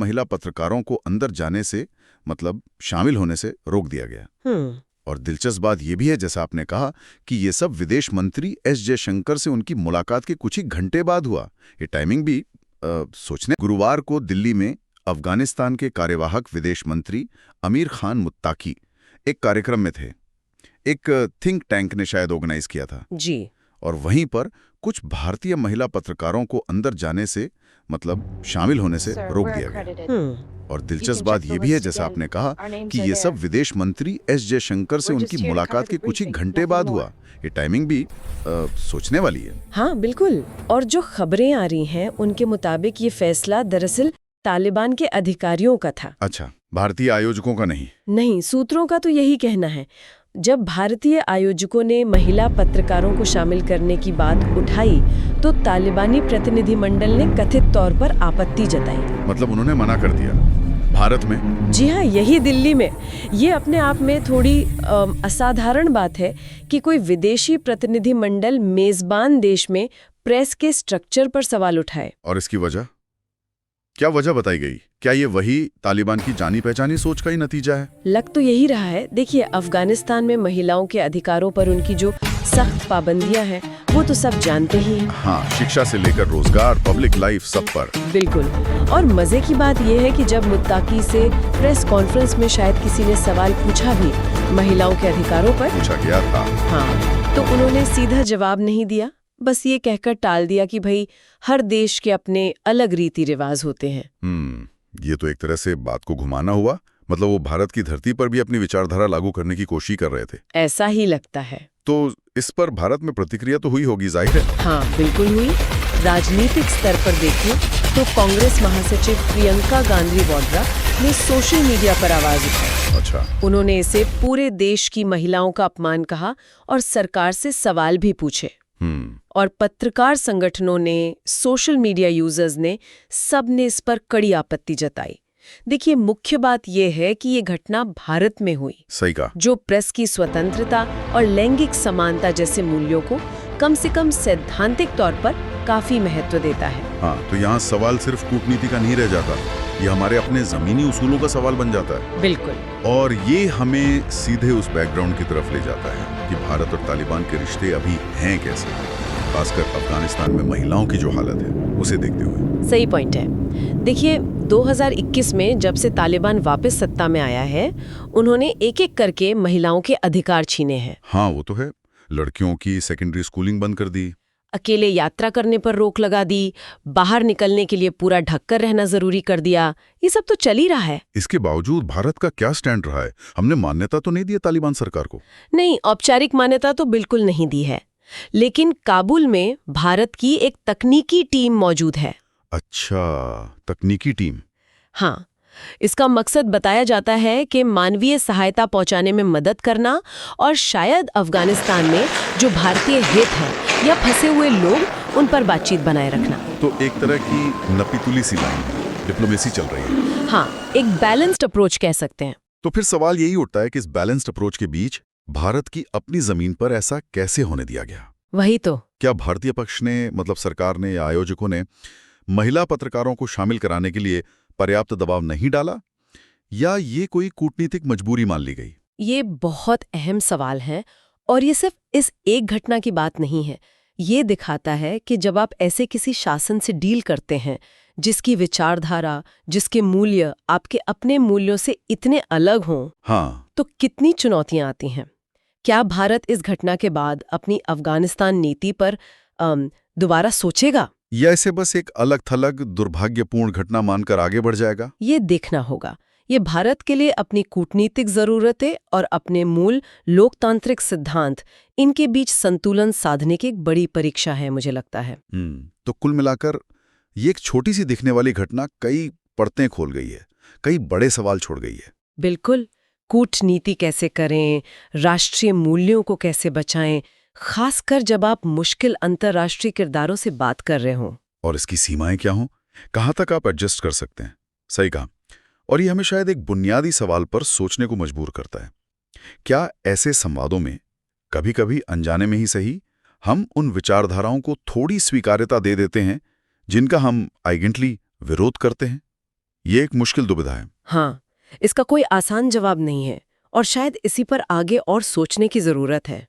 महिला पत्रकारों को अंदर जाने से मतलब शामिल होने से रोक दिया गया। और दिलचस्प बात यह भी है, जैसा आपने कहा, कि ये सब विदेश मंत्री एस जयशंकर से उनकी मुलाकात के कुछ ही घंटे बाद हुआ। ये टाइमिंग भी सोचने। गुरुवार को दिल्ली में अफगानिस्तान के कार्यवाहक विदेश मंत्री अमीर खान मुत्ताकी एक कार्यक्रम में थे। एक थिंक टैंक ने शायद ऑर्गेनाइज किया था जी। और वहीं पर कुछ भारतीय महिला पत्रकारों को अंदर जाने से मतलब शामिल होने से रोक दिया गया। और दिलचस्प बात यह भी है, जैसा आपने कहा, कि ये सब विदेश मंत्री एस जयशंकर से उनकी मुलाकात के कुछ ही घंटे बाद हुआ। ये टाइमिंग भी सोचने वाली है। हाँ बिल्कुल। और जो खबरें आ रही हैं उनके मुताबिक ये फैसला दरअसल तालिबान के अधिकारियों का था। अच्छा, भारतीय आयोजकों का नहीं? नहीं, सूत्रों का तो यही कहना है। जब भारतीय आयोजकों ने महिला पत्रकारों को शामिल करने की बात उठाई तो तालिबानी प्रतिनिधिमंडल ने कथित तौर पर आपत्ति जताई। मतलब उन्होंने मना कर दिया? भारत में? जी हाँ, यही दिल्ली में। ये अपने आप में थोड़ी असाधारण बात है कि कोई विदेशी प्रतिनिधिमंडल मेजबान देश में प्रेस के स्ट्रक्चर पर सवाल उठाए। और इसकी वजह? क्या वजह बताई गई? क्या ये वही तालिबान की जानी पहचानी सोच का ही नतीजा है? लग तो यही रहा है। देखिए, अफगानिस्तान में महिलाओं के अधिकारों पर उनकी जो सख्त पाबंदियां हैं वो तो सब जानते ही हैं। हाँ, शिक्षा से लेकर रोजगार, पब्लिक लाइफ, सब पर। बिल्कुल। और मजे की बात यह है कि जब मुत्ताकी से प्रेस कॉन्फ्रेंस में शायद किसी ने सवाल पूछा भी महिलाओं के अधिकारों पर, पूछा गया था, हाँ, तो उन्होंने सीधा जवाब नहीं दिया। बस ये कहकर टाल दिया कि भाई हर देश के अपने अलग रीति रिवाज होते हैं। ये तो एक तरह से बात को घुमाना हुआ। मतलब वो भारत की धरती पर भी अपनी विचारधारा लागू करने की कोशिश कर रहे थे। ऐसा ही लगता है। तो इस पर भारत में प्रतिक्रिया तो हुई होगी, जाहिर है। हाँ बिल्कुल हुई। राजनीतिक स्तर पर देखें तो कांग्रेस महासचिव प्रियंका गांधी वाड्रा ने सोशल मीडिया पर आवाज उठाई। अच्छा। उन्होंने इसे पूरे देश की महिलाओं का अपमान कहा और सरकार से सवाल भी पूछे। और पत्रकार संगठनों ने, सोशल मीडिया यूजर्स ने, सब ने इस पर कड़ी आपत्ति जताई। देखिए, मुख्य बात यह है कि ये घटना भारत में हुई। सही कहा। जो प्रेस की स्वतंत्रता और लैंगिक समानता जैसे मूल्यों को कम से कम सैद्धांतिक तौर पर काफी महत्व देता है। हाँ, तो यहाँ सवाल सिर्फ कूटनीति का नहीं रह जाता, ये हमारे अपने जमीनी उसूलों का सवाल बन जाता है। बिल्कुल। और ये हमें सीधे उस बैकग्राउंड की तरफ ले जाता है कि भारत और तालिबान के रिश्ते अभी हैं कैसे, खासकर अफगानिस्तान में महिलाओं की जो हालत है उसे देखते हुए। सही पॉइंट है। देखिए, 2021 में जब से तालिबान वापस सत्ता में आया है, उन्होंने एक एक करके महिलाओं के अधिकार छीने हैं। हाँ, वो तो है। लड़कियों की सेकेंडरी स्कूलिंग बंद कर दी, अकेले यात्रा करने पर रोक लगा दी, बाहर निकलने के लिए पूरा ढककर रहना जरूरी कर दिया। ये सब तो चल ही रहा है। इसके बावजूद भारत का क्या स्टैंड रहा है? हमने मान्यता तो नहीं दी तालिबान सरकार को? नहीं, औपचारिक मान्यता तो बिल्कुल नहीं दी है, लेकिन काबुल में भारत की एक तकनीकी टीम मौजूद है। अच्छा, तकनीकी टीम। हाँ, इसका मकसद बताया जाता है कि मानवीय सहायता पहुंचाने में मदद करना और शायद अफगानिस्तान में जो भारतीय हित है या फंसे हुए लोग, उन पर बातचीत बनाए रखना। तो एक तरह की नपीतुली सी लाइन, डिप्लोमेसी चल रही है। हाँ, एक बैलेंस्ड अप्रोच कह सकते हैं। तो फिर सवाल यही उठता है कि इस बैलेंस्ड अप्रोच के बीच भारत की अपनी जमीन पर ऐसा कैसे होने दिया गया? वही तो। क्या भारतीय पक्ष ने, मतलब सरकार ने या आयोजकों ने, महिला पत्रकारों को शामिल कराने के लिए पर्याप्त दबाव नहीं डाला, या ये कोई कूटनीतिक मजबूरी मान ली गई? ये बहुत अहम सवाल है और ये सिर्फ इस एक घटना की बात नहीं है। ये दिखाता है कि जब आप ऐसे किसी शासन से डील करते हैं जिसकी विचारधारा, जिसके मूल्य आपके अपने मूल्यों से इतने अलग हों, हाँ, तो कितनी चुनौतियां आती हैं। क्या भारत इस घटना के बाद अपनी अफगानिस्तान नीति पर दोबारा सोचेगा, या इसे बस एक अलग थलग दुर्भाग्यपूर्ण घटना मानकर आगे बढ़ जाएगा? ये देखना होगा। ये भारत के लिए अपनी कूटनीतिक जरूरतें और अपने मूल लोकतांत्रिक सिद्धांत, इनके बीच संतुलन साधने की एक बड़ी परीक्षा है, मुझे लगता है। तो कुल मिलाकर ये एक छोटी सी दिखने वाली घटना कई परतें खोल गई है, कई बड़े सवाल छोड़ गई है। बिल्कुल। कूटनीति कैसे करें, राष्ट्रीय मूल्यों को कैसे बचाएं, खासकर जब आप मुश्किल अंतर्राष्ट्रीय किरदारों से बात कर रहे हों। और इसकी सीमाएं क्या हों, कहाँ तक आप एडजस्ट कर सकते हैं। सही कहा। और ये हमें शायद एक बुनियादी सवाल पर सोचने को मजबूर करता है। क्या ऐसे संवादों में कभी-कभी अनजाने में ही सही, हम उन विचारधाराओं को थोड़ी स्वीकार्यता दे देते हैं जिनका हम आइडेंटली विरोध करते हैं? ये एक मुश्किल दुविधा है। हाँ, इसका कोई आसान जवाब नहीं है और शायद इसी पर आगे और सोचने की जरूरत है।